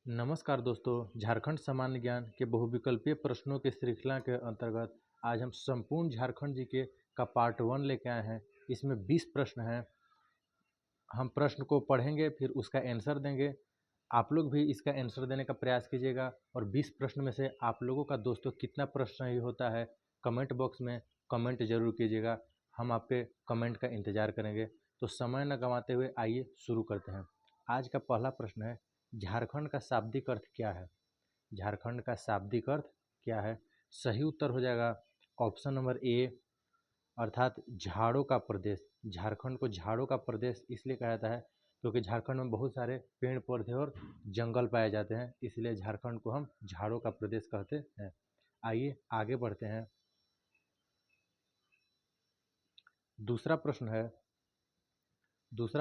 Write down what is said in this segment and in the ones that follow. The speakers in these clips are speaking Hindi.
नमस्कार दोस्तों, झारखंड सामान्य ज्ञान के बहुविकल्पीय प्रश्नों के श्रृंखला के अंतर्गत आज हम संपूर्ण झारखंड जीके का पार्ट 1 लेके आए हैं। इसमें 20 प्रश्न हैं। हम प्रश्न को पढ़ेंगे, फिर उसका आंसर देंगे। आप लोग भी इसका आंसर देने का प्रयास कीजिएगा और 20 प्रश्न में से आप लोगों का दोस्तों कितना प्रश्न सही होता है, कमेंट बॉक्स में कमेंट जरूर कीजिएगा। हम आपके कमेंट का इंतजार करेंगे। तो समय न गंवाते हुए आइए शुरू करते हैं। आज का पहला प्रश्न है, झारखंड का शाब्दिक अर्थ क्या है? झारखंड का शाब्दिक अर्थ क्या है? सही उत्तर हो जाएगा ऑप्शन नंबर ए, अर्थात झाड़ों का प्रदेश। झारखंड को झाड़ों का प्रदेश इसलिए कहा जाता है क्योंकि झारखंड में बहुत सारे पेड़ पौधे और जंगल पाए जाते हैं, इसलिए झारखंड को हम झाड़ों का प्रदेश कहते हैं। आइए आगे बढ़ते हैं। दूसरा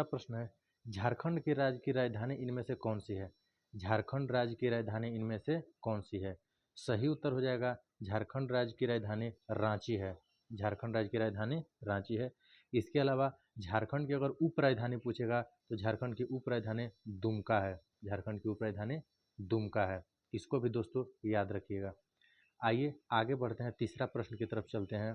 प्रश्न है, झारखंड के राज्य की राजधानी इनमें से कौन सी है? झारखंड राज्य की राजधानी इनमें से कौन सी है? सही उत्तर हो जाएगा झारखंड राज्य की राजधानी रांची है। झारखंड राज्य की राजधानी रांची है। इसके अलावा झारखंड की अगर उप राजधानी पूछेगा तो झारखंड की उप राजधानी दुमका है। झारखंड की उप राजधानी दुमका है। इसको भी दोस्तों याद रखिएगा। आइए आगे बढ़ते हैं, तीसरा प्रश्न की तरफ चलते हैं।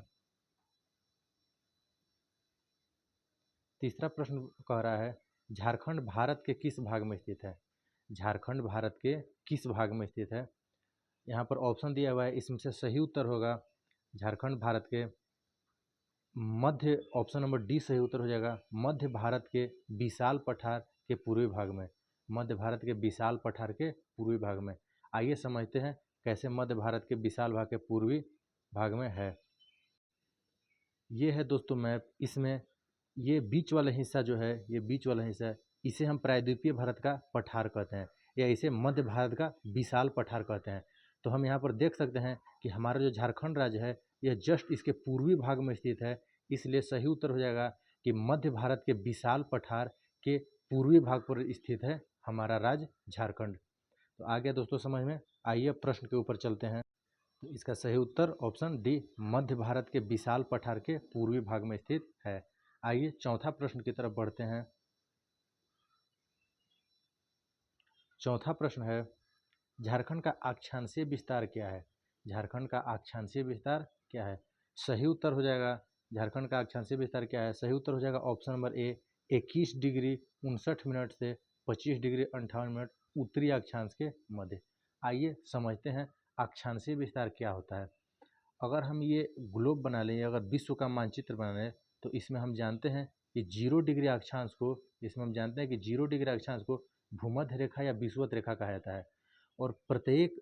तीसरा प्रश्न कह रहा है, झारखंड भारत के किस भाग में स्थित है? झारखंड भारत के किस भाग में स्थित है? यहाँ पर ऑप्शन दिया हुआ है, इसमें से सही उत्तर होगा झारखंड भारत के मध्य, ऑप्शन नंबर डी सही उत्तर हो जाएगा मध्य भारत के विशाल पठार के पूर्वी भाग में। मध्य भारत के विशाल पठार के पूर्वी भाग में। आइए समझते हैं कैसे मध्य भारत के विशाल भाग के पूर्वी भाग में है। ये है दोस्तों मैप। इसमें ये बीच वाला हिस्सा जो है, ये बीच वाला हिस्सा है, इसे हम प्रायद्वीपीय भारत का पठार कहते हैं या इसे मध्य भारत का विशाल पठार कहते हैं। तो हम यहाँ पर देख सकते हैं कि हमारा जो झारखंड राज्य है यह जस्ट इसके पूर्वी भाग में स्थित है, इसलिए सही उत्तर हो जाएगा कि मध्य भारत के विशाल पठार के पूर्वी भाग पर स्थित है हमारा राज्य झारखंड। तो आ गया दोस्तों समझ में। आइए प्रश्न के ऊपर चलते हैं। तो इसका सही उत्तर ऑप्शन डी मध्य भारत के विशाल पठार के पूर्वी भाग में स्थित है। आइए चौथा प्रश्न की तरफ बढ़ते हैं। चौथा प्रश्न है, झारखंड का अक्षांशीय विस्तार क्या है? झारखंड का अक्षांशीय विस्तार क्या है? सही उत्तर हो जाएगा झारखंड का अक्षांशीय विस्तार क्या है? सही उत्तर हो जाएगा option number A, 21 degree 59 minute से 25 डिग्री 58 मिनट उत्तरी अक्षांश के मध्य। आइए समझते हैं अक्षांशीय विस्तार क्या होता है। अगर हम ये ग्लोब बना लें, अगर विश्व का मानचित्र बना लें, तो इसमें हम जानते हैं कि 0 डिग्री अक्षांश को, इसमें हम जानते हैं कि 0 डिग्री अक्षांश को भूमध्य रेखा या विषुवत रेखा कहा जाता है। और प्रत्येक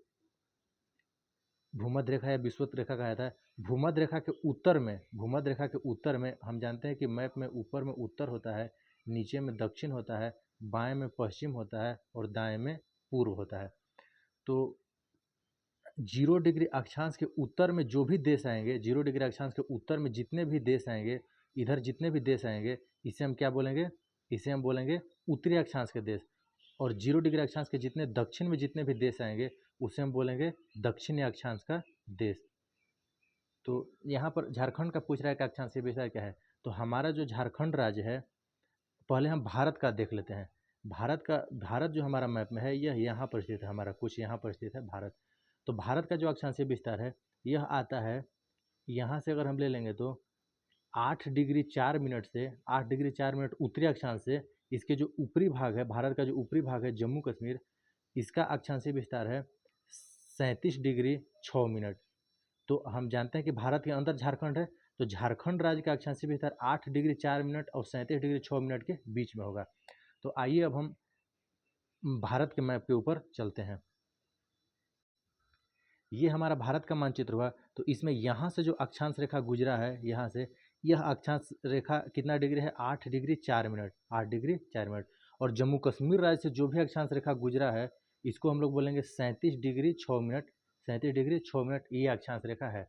भूमध्य रेखा या विषुवत रेखा कहा जाता है। भूमध्य रेखा के उत्तर में हम जानते हैं कि मैप में ऊपर में उत्तर होता है, नीचे में दक्षिण होता है, बाएं में पश्चिम होता है और दाएं में पूर्व होता है। तो 0 डिग्री अक्षांश के उत्तर में जो भी देश आएंगे, 0 डिग्री अक्षांश के उत्तर में जितने भी देश आएंगे, इधर जितने भी देश आएंगे, इसे हम क्या बोलेंगे? इसे हम बोलेंगे उत्तरी अक्षांश के देश। और 0 डिग्री अक्षांश के जितने दक्षिण में जितने भी देश आएंगे उसे हम बोलेंगे दक्षिणी अक्षांश का देश। तो यहाँ पर झारखंड का पूछ रहा है कि अक्षांशीय विस्तार क्या है। तो हमारा जो झारखंड राज्य है, पहले हम भारत का देख लेते हैं। भारत जो हमारा मैप में है यह यहाँ पर स्थित है, हमारा कुछ यहाँ पर स्थित है भारत। तो भारत का जो अक्षांशीय विस्तार है यह आता है, यहाँ से अगर हम ले लेंगे तो 8 डिग्री 4 मिनट से 8 डिग्री 4 मिनट उत्तरी अक्षांश से इसके जो ऊपरी भाग है, भारत का जो ऊपरी भाग है जम्मू कश्मीर, इसका अक्षांशीय विस्तार है 37 डिग्री 6 मिनट। तो हम जानते हैं कि भारत के अंदर झारखंड है, तो झारखंड राज्य का अक्षांशीय विस्तार 8 डिग्री 4 मिनट और 37 डिग्री 6 मिनट के बीच में होगा। तो आइए अब हम भारत के मैप के ऊपर चलते हैं। ये हमारा भारत का मानचित्र हुआ। तो इसमें यहाँ से जो अक्षांश रेखा गुजरा है, यहाँ से यह अक्षांश रेखा कितना डिग्री है? 8 डिग्री 4 मिनट, 8 डिग्री 4 मिनट। और जम्मू कश्मीर राज्य से जो भी अक्षांश रेखा गुजरा है इसको हम लोग बोलेंगे 37 डिग्री 6 मिनट, 37 डिग्री 6 मिनट ये अक्षांश रेखा है।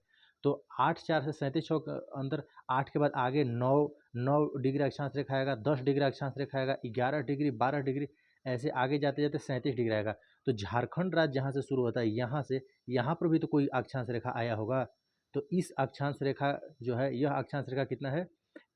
तो 8 4 से 37 6 के अंदर 8 के बाद आगे 9 डिग्री अक्षांश रेखा आएगा, 10 डिग्री अक्षांश रेखा आएगा, 11 डिग्री, 12 डिग्री, ऐसे आगे जाते जाते 37 डिग्री आएगा। तो झारखंड राज्य जहाँ से शुरू होता है, यहाँ से यहाँ पर भी तो कोई अक्षांश रेखा आया होगा। तो इस अक्षांश रेखा जो है, यह अक्षांश रेखा कितना है?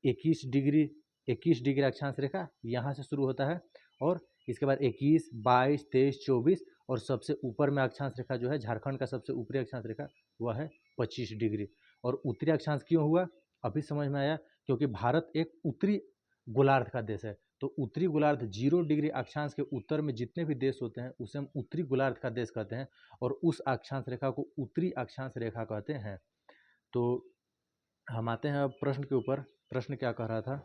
21 डिग्री अक्षांश रेखा यहाँ से शुरू होता है और इसके बाद 21, 22, 23, 24 और सबसे ऊपर में अक्षांश रेखा जो है झारखंड का सबसे ऊपरी अक्षांश रेखा वह है 25 डिग्री। और उत्तरी अक्षांश क्यों हुआ अभी समझ में आया, क्योंकि भारत एक उत्तरी गोलार्ध का देश है। तो उत्तरी गोलार्ध 0 डिग्री अक्षांश के उत्तर में जितने भी देश होते हैं उसे हम उत्तरी गोलार्ध का देश कहते हैं और उस अक्षांश रेखा को उत्तरी अक्षांश रेखा कहते हैं। तो हम आते हैं अब प्रश्न के ऊपर। प्रश्न क्या कह रहा था,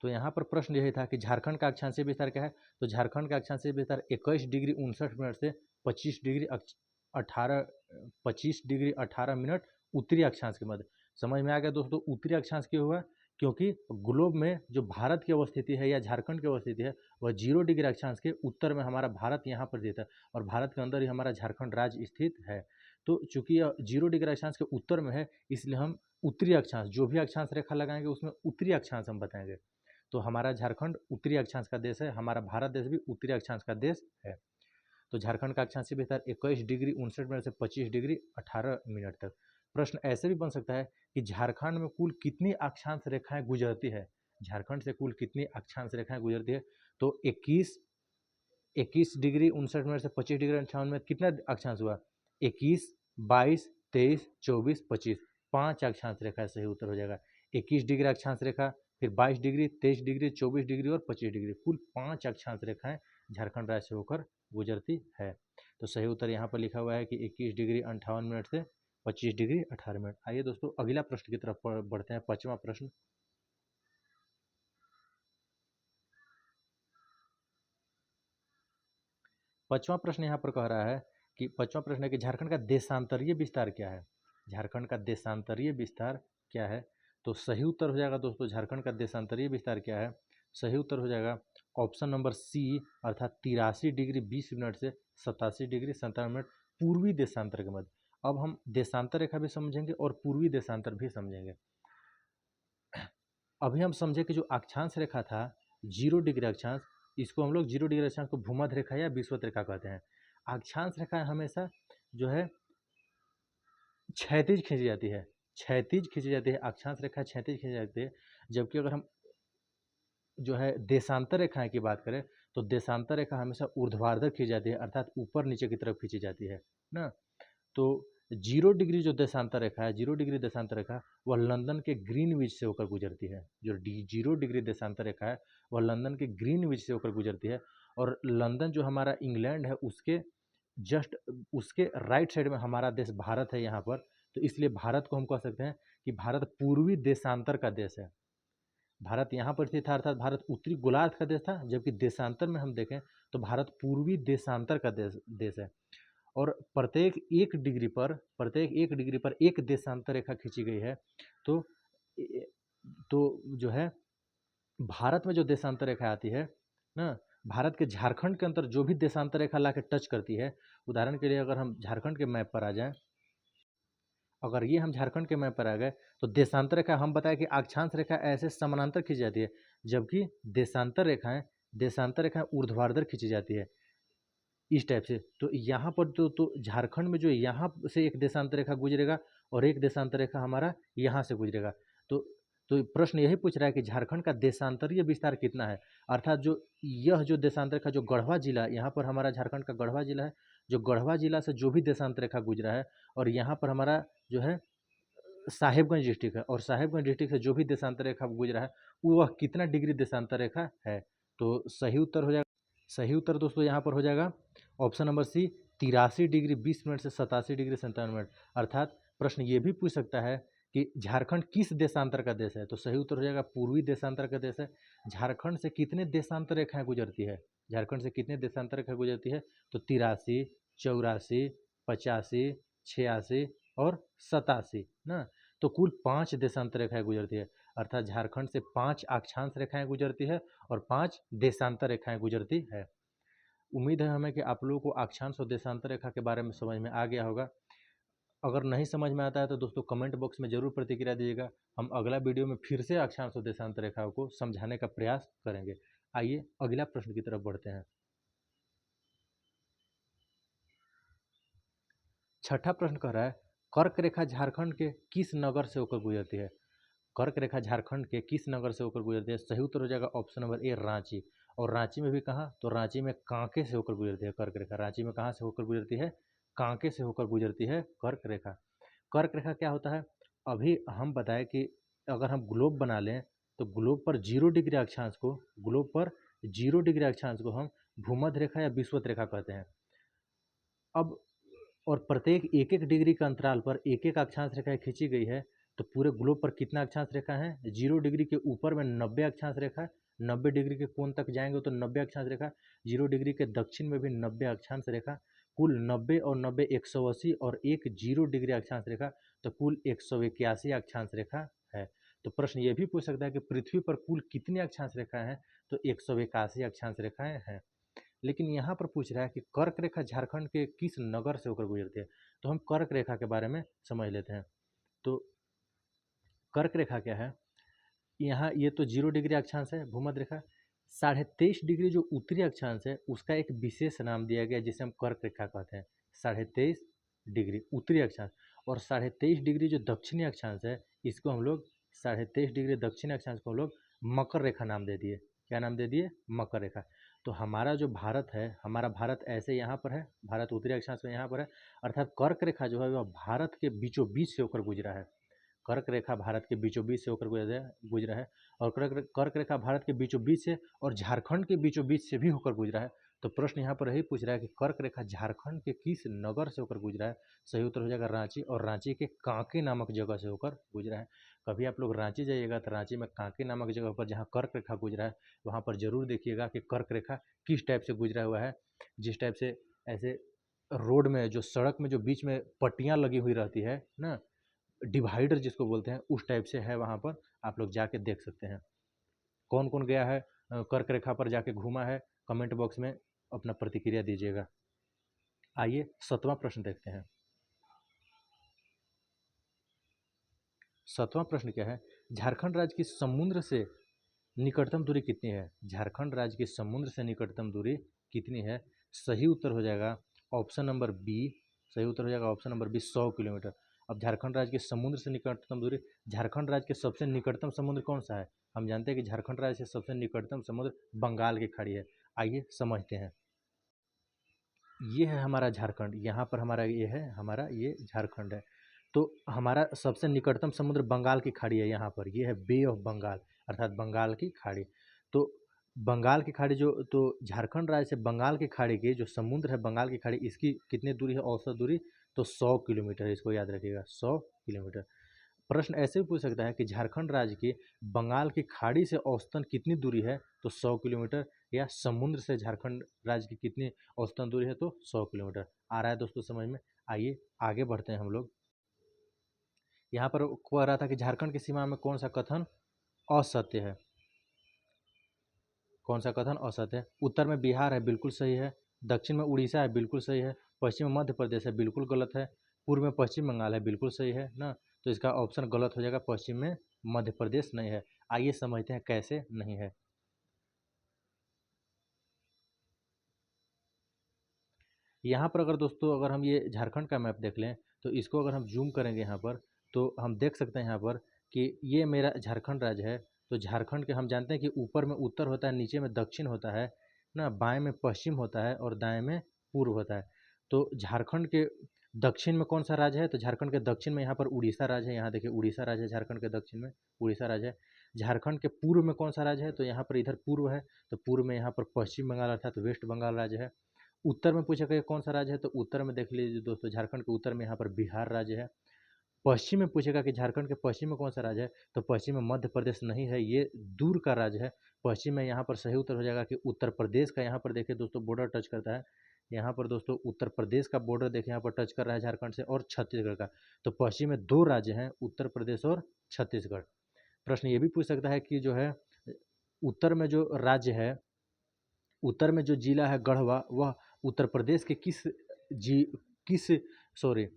तो यहाँ पर प्रश्न यही था कि झारखंड का अक्षांशीय विस्तार क्या है। तो झारखंड का अक्षांशीय विस्तार 21 डिग्री 59 मिनट से 25 डिग्री 18 मिनट उत्तरी अक्षांश के मध्य। समझ में आ गया दोस्तों, उत्तरी अक्षांश क्यों हुआ, क्योंकि ग्लोब में जो भारत की अवस्थिति है या झारखंड की अवस्थिति है वह 0 डिग्री अक्षांश के उत्तर में हमारा भारत यहाँ पर स्थित है और भारत के अंदर ही हमारा झारखंड राज्य स्थित है। तो चूंकि यह 0 डिग्री अक्षांश के उत्तर में है इसलिए हम उत्तरी अक्षांश, जो भी अक्षांश रेखा लगाएंगे उसमें उत्तरी अक्षांश हम बताएंगे। तो हमारा झारखंड उत्तरी अक्षांश का देश है, हमारा भारत देश भी उत्तरी अक्षांश का देश है। तो झारखंड का अक्षांशीय विस्तार 21 डिग्री 59 मिनट से 25 डिग्री 18 मिनट तक। प्रश्न ऐसे भी बन सकता है कि झारखंड में कुल कितनी अक्षांश रेखाएं गुजरती है, झारखंड से कुल कितनी अक्षांश रेखाएं गुजरती है। तो 21 डिग्री 59 मिनट से 25 डिग्री 58 मिनट कितना अक्षांश हुआ, 21, 22, 23, 24, 25, 5 अक्षांश रेखा सही उत्तर हो जाएगा। 21 डिग्री अक्षांश रेखा, फिर 22 डिग्री, 23 डिग्री, 24 डिग्री और 25 डिग्री, कुल 5 अक्षांश रेखाएं झारखंड राज्य से होकर गुजरती है। तो सही उत्तर यहाँ पर लिखा हुआ है कि 21 डिग्री 58 मिनट से 25 डिग्री 18 मिनट। आइए दोस्तों अगला प्रश्न की तरफ बढ़ते हैं, 5वां प्रश्न। 5वां प्रश्न यहाँ पर कह रहा है कि 5वां प्रश्न है कि झारखंड का देशांतरीय विस्तार क्या है। झारखंड का देशांतरीय विस्तार क्या है। तो सही उत्तर हो जाएगा दोस्तों, झारखंड का देशांतरीय विस्तार क्या है, सही उत्तर हो जाएगा ऑप्शन नंबर सी, अर्थात 83 डिग्री 20 मिनट से 87 डिग्री 57 मिनट पूर्वी देशांतर के मध्य। अब हम देशांतर रेखा भी समझेंगे और पूर्वी देशांतर भी समझेंगे। अभी हम समझे कि जो अक्षांश रेखा था 0 डिग्री अक्षांश, इसको हम लोग 0 डिग्री अक्षांश को भूमध्य रेखा या विषुवत रेखा कहते हैं। अक्षांश रेखा हमेशा जो है क्षैतिज खींची जाती है, क्षैतिज खींची जाती है, अक्षांश रेखा क्षैतिज खींची जाती है। जबकि अगर हम जो है देशांतर रेखाएं की बात करें तो देशांतर रेखा हमेशा ऊर्ध्वाधर खींची जाती है, अर्थात ऊपर नीचे की तरफ खींची जाती है ना। तो 0 डिग्री जो देशांतर रेखा है, 0 डिग्री देशांतर रेखा वह लंदन के ग्रीनविच से होकर गुजरती है। जो 0 डिग्री देशांतर रेखा है वह लंदन के ग्रीनविच से होकर गुजरती है और लंदन जो हमारा इंग्लैंड है उसके जस्ट उसके राइट साइड में हमारा देश भारत है यहाँ पर। तो इसलिए भारत को हम कह सकते हैं कि भारत पूर्वी देशांतर का देश है। भारत यहाँ पर स्थित था, अर्थात भारत उत्तरी गोलार्ध का देश था, जबकि देशांतर में हम देखें तो भारत पूर्वी देशांतर का देश है। और प्रत्येक एक डिग्री पर एक देशांतर रेखा खींची गई है। तो जो है भारत में जो देशांतर रेखा आती है ना, भारत के झारखंड के अंदर जो भी देशांतर रेखा ला के टच करती है, उदाहरण के लिए अगर हम झारखंड के मैप पर आ जाएं, अगर ये हम झारखंड के मैप पर आ गए तो देशांतर रेखा हम बताएं कि अक्षांश रेखा ऐसे समानांतर खींची जाती है, जबकि देशांतर रेखाएं ऊर्ध्वाधर खींची जाती है इस टाइप से। तो यहाँ पर तो झारखंड में जो यहाँ से एक देशांतर रेखा गुजरेगा और एक देशांतर रेखा हमारा यहाँ से गुजरेगा। तो प्रश्न यही पूछ रहा है कि झारखंड का देशांतरीय विस्तार कितना है, अर्थात जो देशांतर रेखा जो गढ़वा जिला, यहाँ पर हमारा झारखंड का गढ़वा जिला है, जो गढ़वा जिला से जो भी देशांतर रेखा गुजरा है और यहाँ पर हमारा जो है साहेबगंज डिस्ट्रिक्ट है और साहेबगंज डिस्ट्रिक्ट से जो भी देशांतर रेखा गुजरा है वह कितना डिग्री देशांतर रेखा है। तो सही उत्तर हो जाएगा, सही उत्तर दोस्तों यहाँ पर हो जाएगा option number C, 83 degree 20 minute से 87 डिग्री 57 मिनट। अर्थात प्रश्न ये भी पूछ सकता है कि झारखंड किस देशांतर का देश है, तो सही उत्तर हो जाएगा पूर्वी देशांतर का देश है। झारखंड से कितने देशांतर रेखाएं गुजरती है, झारखंड से कितने देशांतर रेखाएं गुजरती है, तो 83, 84, 85, 86 और 87 ना। तो कुल 5 देशांतर रेखाएं गुजरती है, अर्थात झारखंड से 5 अक्षांश रेखाएं गुजरती है और 5 देशांतर रेखाएं गुजरती है। उम्मीद है हमें कि आप लोगों को अक्षांश और देशांतर रेखा के बारे में समझ में आ गया होगा। अगर नहीं समझ में आता है तो दोस्तों कमेंट बॉक्स में जरूर प्रतिक्रिया दीजिएगा, हम अगला वीडियो में फिर से अक्षांश और देशांतर रेखाओं को समझाने का प्रयास करेंगे। आइए अगला प्रश्न की तरफ बढ़ते हैं। 6ठा प्रश्न कह रहा है कर्क रेखा झारखंड के किस नगर से होकर गुजरती है। कर्क रेखा झारखंड के किस नगर से होकर गुजरती है, सही उत्तर हो जाएगा ऑप्शन नंबर ए, रांची। और रांची में भी कहाँ, तो रांची में कांके से होकर गुजरती है कर्क रेखा। रांची में कहाँ से होकर गुजरती है, कांके से होकर गुजरती है कर्क रेखा। कर्क रेखा क्या होता है, अभी हम बताएं कि अगर हम ग्लोब बना लें तो ग्लोब पर 0 डिग्री अक्षांश को, ग्लोब पर 0 डिग्री अक्षांश को हम भूमध्य रेखा या विषुवत रेखा कहते हैं। अब और प्रत्येक 1-1 डिग्री के अंतराल पर एक एक अक्षांश रेखाएं खींची गई है। तो पूरे ग्लोब पर कितना अक्षांश रेखा है, 0 डिग्री के ऊपर में 90 अक्षांश रेखा, 90 डिग्री के कोण तक जाएंगे तो 90 अक्षांश रेखा, 0 डिग्री के दक्षिण में भी 90 अक्षांश रेखा, कुल 90 और 90 180 और एक 0 डिग्री अक्षांश रेखा, तो कुल 181 अक्षांश रेखा है। तो प्रश्न ये भी पूछ सकता है कि पृथ्वी पर कुल कितनी अक्षांश रेखाएं हैं, तो 181 अक्षांश रेखाएं हैं। लेकिन यहाँ पर पूछ रहा है कि कर्क रेखा झारखंड के किस नगर से होकर गुजरती है, तो हम कर्क रेखा के बारे में समझ लेते हैं। तो कर्क रेखा क्या है, यहाँ ये तो 0 डिग्री अक्षांश है भूमध्य रेखा, 23.5 डिग्री जो उत्तरी अक्षांश है उसका एक विशेष नाम दिया गया जिसे हम कर्क रेखा कहते हैं। 23.5 डिग्री उत्तरी अक्षांश, और 23.5 डिग्री जो दक्षिणी अक्षांश है इसको हम लोग 23.5 डिग्री दक्षिणी अक्षांश को हम लोग मकर रेखा नाम दे दिए। क्या नाम दे दिए, मकर रेखा। तो हमारा जो भारत है, हमारा भारत ऐसे यहाँ पर है, भारत उत्तरी अक्षांश में यहाँ पर है, अर्थात कर्क रेखा जो है वह भारत के बीचों बीच से होकर गुजरा है। कर्क रेखा भारत के बीचों बीच से होकर गुजरा है, और कर्क रेखा भारत के बीचों बीच से और झारखंड के बीचों बीच से भी होकर गुजरा है। तो प्रश्न यहाँ पर यही पूछ रहा है कि कर्क रेखा झारखंड के किस नगर से होकर गुजरा है। सही उत्तर हो जाएगा रांची, और रांची के कांके नामक जगह से होकर गुजरा है। कभी आप लोग रांची जाइएगा तो रांची में कांके नामक जगह पर जहाँ कर्क रेखा गुजरा है वहाँ पर जरूर देखिएगा कि कर्क रेखा किस टाइप से गुजरा हुआ है। जिस टाइप से ऐसे रोड में जो सड़क में जो बीच में पट्टियाँ लगी हुई रहती है ना, डिवाइडर जिसको बोलते हैं, उस टाइप से है वहाँ पर, आप लोग जाके देख सकते हैं। कौन कौन गया है कर्क रेखा पर जाके घूमा है, कमेंट बॉक्स में अपना प्रतिक्रिया दीजिएगा। आइए 7वां प्रश्न देखते हैं। 7वां प्रश्न क्या है, झारखंड राज्य की समुद्र से निकटतम दूरी कितनी है। झारखंड राज्य की समुद्र से निकटतम दूरी कितनी है। सही उत्तर हो जाएगा ऑप्शन नंबर बी। सही उत्तर हो जाएगा ऑप्शन नंबर बी, 100 किलोमीटर। अब झारखंड राज्य के समुद्र से निकटतम दूरी, झारखंड राज्य के सबसे निकटतम समुद्र कौन सा है। हम जानते हैं कि झारखंड राज्य से सबसे निकटतम समुद्र बंगाल की खाड़ी है। आइए समझते हैं। ये है हमारा झारखंड, यहाँ पर हमारा ये है, हमारा ये झारखंड है। तो हमारा सबसे निकटतम समुद्र बंगाल की खाड़ी है। यहाँ पर ये है बे ऑफ बंगाल, अर्थात बंगाल की खाड़ी। तो बंगाल की खाड़ी जो, तो झारखंड राज्य से बंगाल की खाड़ी की जो समुद्र है, बंगाल की खाड़ी, इसकी कितनी दूरी है औसत दूरी, तो 100 किलोमीटर है। इसको याद रखिएगा, 100 किलोमीटर। प्रश्न ऐसे भी पूछ सकता है कि झारखंड राज्य की बंगाल की खाड़ी से औसतन कितनी दूरी है, तो 100 किलोमीटर, या समुद्र से झारखंड राज्य की कितनी औसतन दूरी है, तो 100 किलोमीटर। आ रहा है दोस्तों समझ में। आइए आगे बढ़ते हैं हम लोग। यहाँ पर कह रहा था कि झारखंड की सीमा में कौन सा कथन असत्य है। कौन सा कथन असत्य है। उत्तर में बिहार है, बिल्कुल सही है। दक्षिण में उड़ीसा है, बिल्कुल सही है। पश्चिम में मध्य प्रदेश है, बिल्कुल गलत है। पूर्व में पश्चिम बंगाल है, बिल्कुल सही है ना। तो इसका ऑप्शन गलत हो जाएगा, पश्चिम में मध्य प्रदेश नहीं है। आइए समझते हैं कैसे नहीं है। यहाँ पर अगर दोस्तों, अगर हम ये झारखंड का मैप देख लें तो इसको अगर हम जूम करेंगे यहाँ पर, तो हम देख सकते हैं यहाँ पर कि ये मेरा झारखंड राज्य है। तो झारखंड के हम जानते हैं कि ऊपर में उत्तर होता है, नीचे में दक्षिण होता है ना, बाएं में पश्चिम होता है और दाएं में पूर्व होता है। तो झारखंड के दक्षिण में कौन सा राज्य है, तो झारखंड के दक्षिण में यहाँ पर उड़ीसा राज्य है। यहाँ देखिए उड़ीसा राज्य है, झारखंड के दक्षिण में उड़ीसा राज्य है। झारखंड के पूर्व में कौन सा राज्य है, तो यहाँ पर इधर पूर्व है, तो पूर्व में यहाँ पर पश्चिम बंगाल अर्थात वेस्ट बंगाल राज्य है। उत्तर में पूछा गया कौन सा राज्य है, तो उत्तर में देख लीजिए दोस्तों, झारखंड के उत्तर में यहाँ पर बिहार राज्य है। पश्चिम में पूछेगा कि झारखंड के पश्चिम में कौन सा राज्य है, तो पश्चिम में मध्य प्रदेश नहीं है, ये दूर का राज्य है। पश्चिम में यहाँ पर सही उत्तर हो जाएगा कि उत्तर प्रदेश का। यहाँ पर देखिए दोस्तों बॉर्डर टच करता है, यहाँ पर दोस्तों उत्तर प्रदेश का बॉर्डर देखिए यहाँ पर टच कर रहा है झारखंड से, और छत्तीसगढ़ का। तो पश्चिम में 2 राज्य हैं, उत्तर प्रदेश और छत्तीसगढ़। प्रश्न ये भी पूछ सकता है कि जो है उत्तर में जो राज्य है, उत्तर में जो जिला है गढ़वा, वह उत्तर प्रदेश के किस सॉरी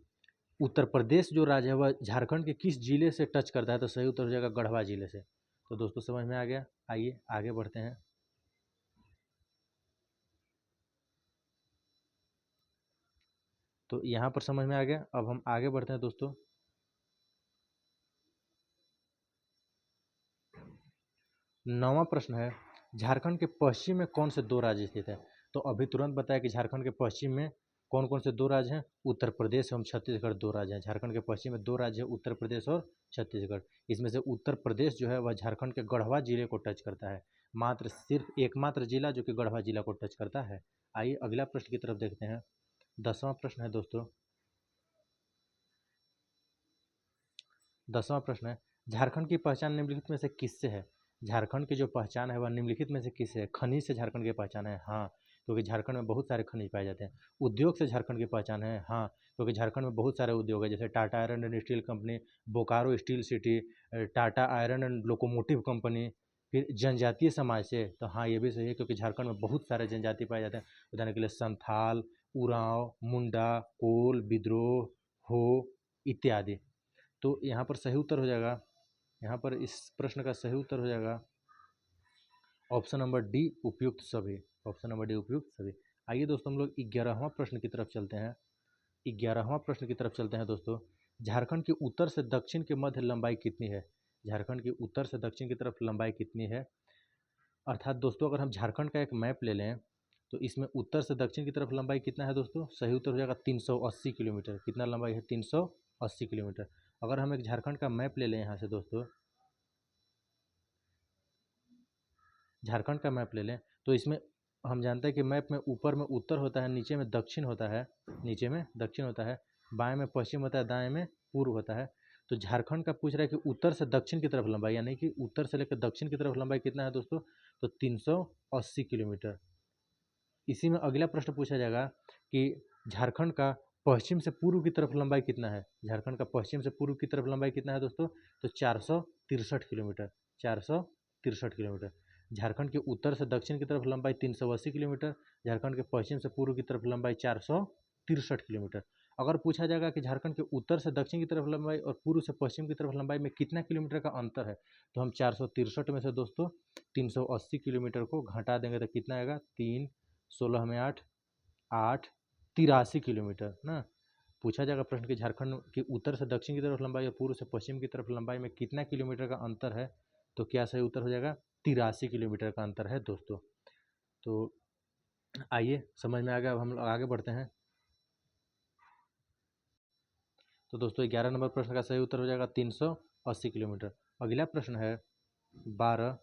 उत्तर प्रदेश जो राज्य है वह झारखंड के किस जिले से टच करता है, तो सही उत्तर हो जाएगा गढ़वा जिले से। तो दोस्तों समझ में आ गया। आइए आगे बढ़ते हैं। तो यहाँ पर समझ में आ गया। अब हम आगे बढ़ते हैं दोस्तों। 9वां प्रश्न है, झारखंड के पश्चिम में कौन से दो राज्य स्थित है? तो अभी तुरंत बताया कि झारखंड के पश्चिम में कौन कौन से दो राज्य हैं? उत्तर प्रदेश एवं छत्तीसगढ़ दो राज्य हैं। झारखंड के पश्चिम में दो राज्य हैं, उत्तर प्रदेश और छत्तीसगढ़। इसमें से उत्तर प्रदेश जो है वह झारखंड के गढ़वा जिले को टच करता है। मात्र सिर्फ एकमात्र जिला जो कि गढ़वा जिला को टच करता है। आइए अगला प्रश्न की तरफ देखते हैं। 10वां प्रश्न है दोस्तों। 10वां प्रश्न है, झारखंड की पहचान निम्नलिखित में से किससे है? झारखंड की जो पहचान है वह निम्नलिखित में से किससे है? खनिज से झारखंड की पहचान है, हाँ, क्योंकि झारखंड में बहुत सारे खनिज पाए जाते हैं। उद्योग से झारखंड की पहचान है, हाँ, क्योंकि झारखंड में बहुत सारे उद्योग है, जैसे Tata iron and steel company, Bokaro steel city, Tata iron and locomotive company. फिर जनजातीय समाज से, तो हाँ ये भी सही है, क्योंकि झारखंड में बहुत सारे जनजाति पाए जाते हैं। उदाहरण के लिए संथाल, उरांव, मुंडा, कोल, विद्रोह, हो इत्यादि। तो यहाँ पर सही उत्तर हो जाएगा, यहाँ पर इस प्रश्न का सही उत्तर हो जाएगा ऑप्शन नंबर डी, उपयुक्त सभी। ऑप्शन नंबर डी, उपयुक्त सभी। आइए दोस्तों हम लोग 11वां प्रश्न की तरफ चलते हैं। 11वां प्रश्न की तरफ चलते हैं दोस्तों। झारखंड की उत्तर से दक्षिण की मध्य लंबाई कितनी है? झारखंड की उत्तर से दक्षिण की तरफ लंबाई कितनी है? अर्थात दोस्तों अगर हम झारखंड का एक मैप ले लें तो इसमें उत्तर से दक्षिण की तरफ लंबाई कितना है दोस्तों? सही उत्तर हो जाएगा 380 किलोमीटर। कितना लंबाई है? 380 किलोमीटर। अगर हम एक झारखंड का मैप ले लें यहाँ से दोस्तों, झारखंड का मैप ले लें तो इसमें हम जानते हैं कि मैप में ऊपर में उत्तर होता है, नीचे में दक्षिण होता है, नीचे में दक्षिण होता है, बाएं में पश्चिम होता है, दाएं में पूर्व होता है। तो झारखंड का पूछ रहा है कि उत्तर से दक्षिण की तरफ लंबाई, यानी कि उत्तर से लेकर दक्षिण की तरफ लंबाई कितना है दोस्तों? तो 380 किलोमीटर। इसी में अगला प्रश्न पूछा जाएगा कि झारखंड का पश्चिम से पूर्व की तरफ लंबाई कितना है? झारखंड का पश्चिम से पूर्व की तरफ लंबाई कितना है दोस्तों? तो 463 किलोमीटर। 463 किलोमीटर। झारखंड के उत्तर से दक्षिण की तरफ लंबाई 380 किलोमीटर, झारखंड के पश्चिम से पूर्व की तरफ लंबाई 463 किलोमीटर। अगर पूछा जाएगा कि झारखंड के उत्तर से दक्षिण की तरफ लंबाई और पूर्व से पश्चिम की तरफ लंबाई में कितना किलोमीटर का अंतर है, तो हम 463 में से दोस्तों 380 किलोमीटर को घटा देंगे तो कितना आएगा? 3, 16 में 8, 8, 83 किलोमीटर ना। पूछा जाएगा प्रश्न कि झारखंड की उत्तर से दक्षिण की तरफ लंबाई और पूर्व से पश्चिम की तरफ लंबाई में कितना किलोमीटर का अंतर है, तो क्या सही उत्तर हो जाएगा? 83 किलोमीटर का अंतर है दोस्तों। तो आइए समझ में आ गया, अब हम लोग आगे बढ़ते हैं। तो दोस्तों 11 नंबर प्रश्न का सही उत्तर हो जाएगा 380 किलोमीटर। अगला प्रश्न है 12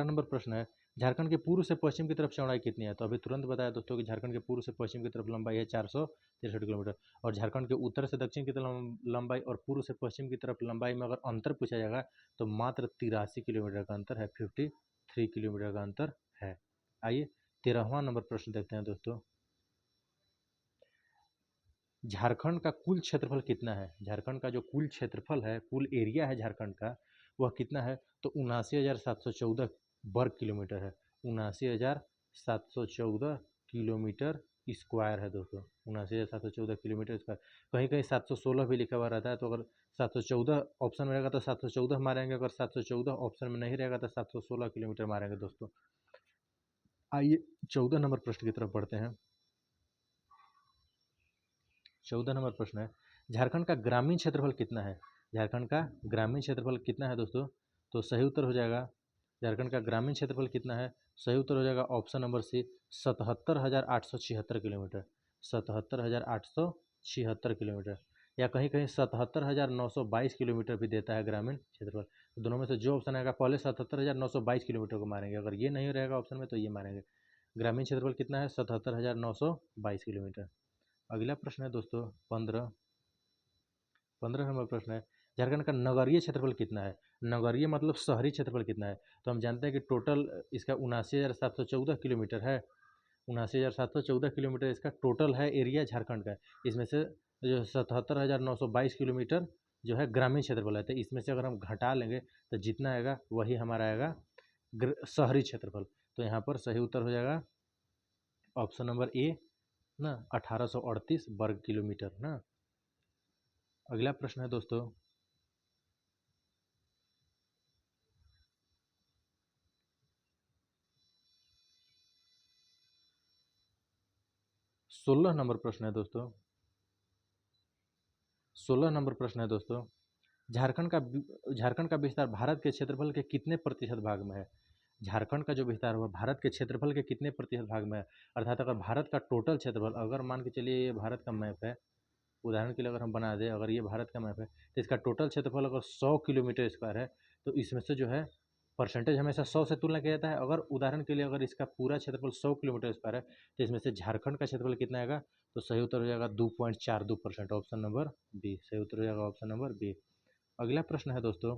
नंबर प्रश्न है, झारखंड के पूर्व से पश्चिम की तरफ चौड़ाई कितनी है? तो अभी तुरंत बताया दोस्तों कि झारखंड के पूर्व से पश्चिम की तरफ लंबाई है 463 किलोमीटर, और झारखंड के उत्तर से दक्षिण की तरफ लंबाई और पूर्व से पश्चिम की तरफ लंबाई में अगर अंतर पूछा जाएगा तो मात्र 83 किलोमीटर का अंतर है, 53 किलोमीटर का अंतर है। आइए 13वां नंबर प्रश्न देखते हैं दोस्तों। झारखंड का कुल क्षेत्रफल कितना है? झारखंड का जो कुल क्षेत्रफल है, कुल एरिया है झारखंड का, वह कितना है? तो 79,714 वर्ग किलोमीटर है। 79,714 किलोमीटर स्क्वायर है दोस्तों। 79,714 किलोमीटर स्क्वायर। कहीं कहीं 716 भी लिखा हुआ रहता है, तो अगर 714 ऑप्शन में रहेगा तो 714 मारेंगे, अगर 714 ऑप्शन में नहीं रहेगा तो 716 किलोमीटर मारेंगे दोस्तों। आइए 14 नंबर प्रश्न की तरफ बढ़ते हैं। 14 नंबर प्रश्न है, झारखंड का ग्रामीण क्षेत्रफल कितना है? झारखंड का ग्रामीण क्षेत्रफल कितना है दोस्तों? तो सही उत्तर हो जाएगा, झारखंड का ग्रामीण क्षेत्रफल कितना है? सही उत्तर हो जाएगा option number C, 77,876 kilometre. 77,876 kilometre, या कहीं कहीं 77,922 किलोमीटर भी देता है ग्रामीण क्षेत्रफल। तो दोनों में से जो ऑप्शन आएगा, पहले 77,922 किलोमीटर को मारेंगे, अगर ये नहीं रहेगा ऑप्शन में तो ये मारेंगे। ग्रामीण क्षेत्रफल कितना है? 77,922 किलोमीटर। अगला प्रश्न है दोस्तों 15 नंबर प्रश्न है, झारखंड का नगरीय क्षेत्रफल कितना है? नगरीय मतलब शहरी क्षेत्रफल कितना है? तो हम जानते हैं कि टोटल इसका 79,714 किलोमीटर है। 79,714 किलोमीटर इसका टोटल है एरिया झारखंड का। इसमें से जो 77,922 किलोमीटर जो है ग्रामीण क्षेत्रफल है, तो इसमें से अगर हम घटा लेंगे तो जितना आएगा वही हमारा आएगा शहरी क्षेत्रफल। तो यहाँ पर सही उत्तर हो जाएगा ऑप्शन नंबर ए ना, 1838 वर्ग किलोमीटर ना। अगला प्रश्न है दोस्तों 16 नंबर प्रश्न है दोस्तों। 16 नंबर प्रश्न है दोस्तों, झारखंड का विस्तार भारत के क्षेत्रफल के कितने प्रतिशत भाग में है? झारखंड का जो विस्तार हुआ भारत के क्षेत्रफल के कितने प्रतिशत भाग में है, अर्थात अगर भारत का टोटल क्षेत्रफल, अगर मान के चलिए ये भारत का मैप है, उदाहरण के लिए अगर हम बना दें, अगर ये भारत का मैप है तो इसका टोटल क्षेत्रफल अगर 100 किलोमीटर स्क्वायर है तो इसमें से जो है परसेंटेज हमेशा 100 से तुलना किया जाता है। अगर उदाहरण के लिए अगर इसका पूरा क्षेत्रफल 100 किलोमीटर स्क्वायर है तो इसमें से झारखंड का क्षेत्रफल कितना आएगा, तो सही उत्तर हो जाएगा 2.42%, ऑप्शन नंबर बी सही उत्तर हो जाएगा, ऑप्शन नंबर बी। अगला प्रश्न है दोस्तों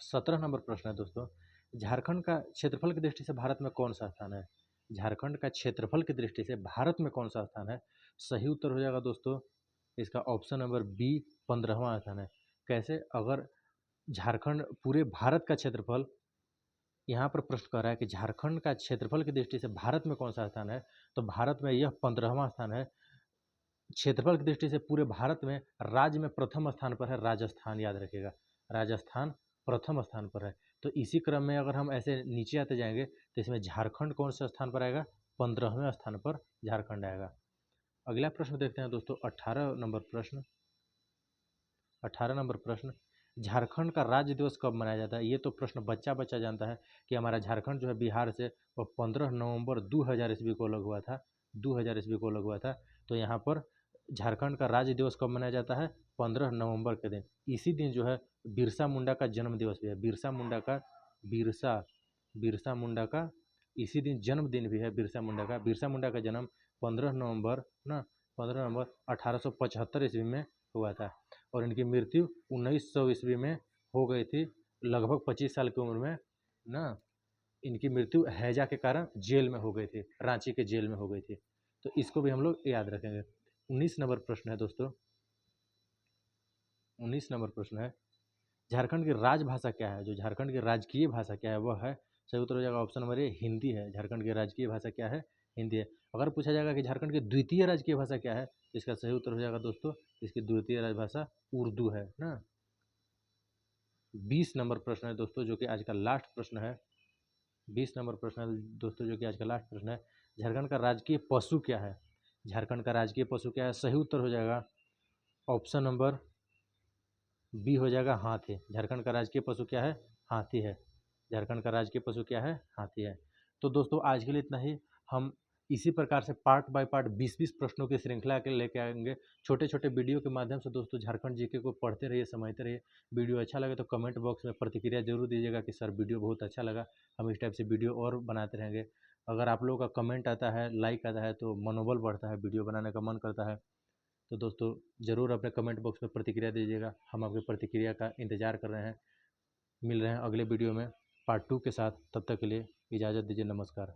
17 नंबर प्रश्न है दोस्तों, झारखंड का क्षेत्रफल की दृष्टि से भारत में कौन सा स्थान है, झारखंड का क्षेत्रफल की दृष्टि से भारत में कौन सा स्थान है, सही उत्तर हो जाएगा दोस्तों इसका ऑप्शन नंबर बी 15वां स्थान है। कैसे, अगर झारखंड पूरे भारत का क्षेत्रफल, यहाँ पर प्रश्न कर रहा है कि झारखंड का क्षेत्रफल की दृष्टि से भारत में कौन सा स्थान है, तो भारत में यह 15वां स्थान है। क्षेत्रफल की दृष्टि से पूरे भारत में राज्य में प्रथम स्थान पर है राजस्थान, याद रखिएगा राजस्थान प्रथम स्थान पर है। तो इसी क्रम में अगर हम ऐसे नीचे आते जाएंगे तो इसमें झारखंड कौन से स्थान पर आएगा, 15वें स्थान पर झारखंड आएगा। अगला प्रश्न देखते हैं दोस्तों 18 नंबर प्रश्न। 18 नंबर प्रश्न, झारखंड का राज्य दिवस कब मनाया जाता है, ये तो प्रश्न बच्चा बच्चा जानता है कि हमारा झारखंड जो है बिहार से वो 15 नवंबर 2000 ईस्वी को अलग हुआ था, 2000 ईस्वी को अलग हुआ था। तो यहाँ पर झारखंड का राज्य दिवस कब मनाया जाता है, 15 नवंबर के दिन। इसी दिन जो है बिरसा मुंडा का जन्म दिवस भी है, बिरसा मुंडा का इसी दिन जन्मदिन भी है। बिरसा मुंडा का जन्म 15 नवंबर ना 15 नवंबर 1875 ईस्वी में हुआ था और इनकी मृत्यु 1900 ईस्वी में हो गई थी, लगभग 25 साल की उम्र में ना इनकी मृत्यु हैजा के कारण जेल में हो गई थी, रांची के जेल में हो गई थी। तो इसको भी हम लोग याद रखेंगे। 19 नंबर प्रश्न है दोस्तों, 19 नंबर प्रश्न है, झारखंड की राजभाषा क्या है, जो झारखंड की राजकीय भाषा क्या है वह है, सही उत्तर हो जाएगा ऑप्शन नंबर ए हिंदी है। झारखंड की राजकीय भाषा क्या है, हिंदी है। अगर पूछा जाएगा कि झारखंड की द्वितीय राजकीय भाषा क्या है तो इसका सही उत्तर हो जाएगा दोस्तों, इसकी द्वितीय राजभाषा उर्दू है ना। 20 नंबर प्रश्न है दोस्तों जो कि आज का लास्ट प्रश्न है, 20 नंबर प्रश्न है दोस्तों जो कि आज का लास्ट प्रश्न है, झारखंड का राजकीय पशु क्या है, झारखंड का राजकीय पशु क्या है, सही उत्तर हो जाएगा ऑप्शन नंबर बी हो जाएगा हाथी। झारखंड का राजकीय पशु क्या है, हाथी है। झारखंड का राजकीय पशु क्या है, हाथी है। तो दोस्तों आज के लिए इतना ही। हम इसी प्रकार से पार्ट बाय पार्ट 20-20 प्रश्नों की श्रृंखला के लेके आएंगे, छोटे छोटे वीडियो के माध्यम से। दोस्तों झारखंड जीके को पढ़ते रहिए, समझते रहिए। वीडियो अच्छा लगे तो कमेंट बॉक्स में प्रतिक्रिया जरूर दीजिएगा कि सर वीडियो बहुत अच्छा लगा, हम इस टाइप से वीडियो और बनाते रहेंगे। अगर आप लोगों का कमेंट आता है, लाइक आता है तो मनोबल बढ़ता है, वीडियो बनाने का मन करता है। तो दोस्तों ज़रूर अपने कमेंट बॉक्स में प्रतिक्रिया दीजिएगा, हम आपकी प्रतिक्रिया का इंतज़ार कर रहे हैं। मिल रहे हैं अगले वीडियो में पार्ट 2 के साथ, तब तक के लिए इजाज़त दीजिए, नमस्कार।